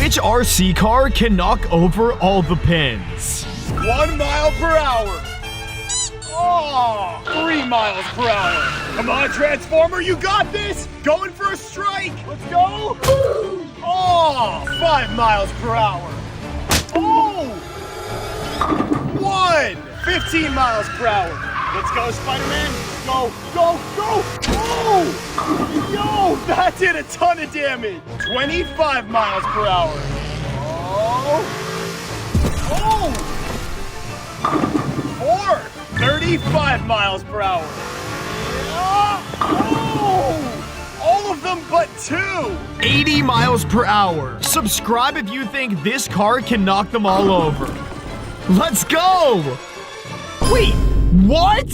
Which RC car can knock over all the pins? 1 mile per hour. Oh, 3 miles per hour. Come on, Transformer, you got this. Going for a strike. Let's go. Oh, 5 miles per hour. Oh, 15 miles per hour. Let's go, Spider-Man. Go, go, go. Oh, yo, that did a ton of damage. 25 miles per hour. Oh, 35 miles per hour. Oh, all of them but 2. 80 miles per hour. Subscribe if you think this car can knock them all over. Let's go! Wait, what?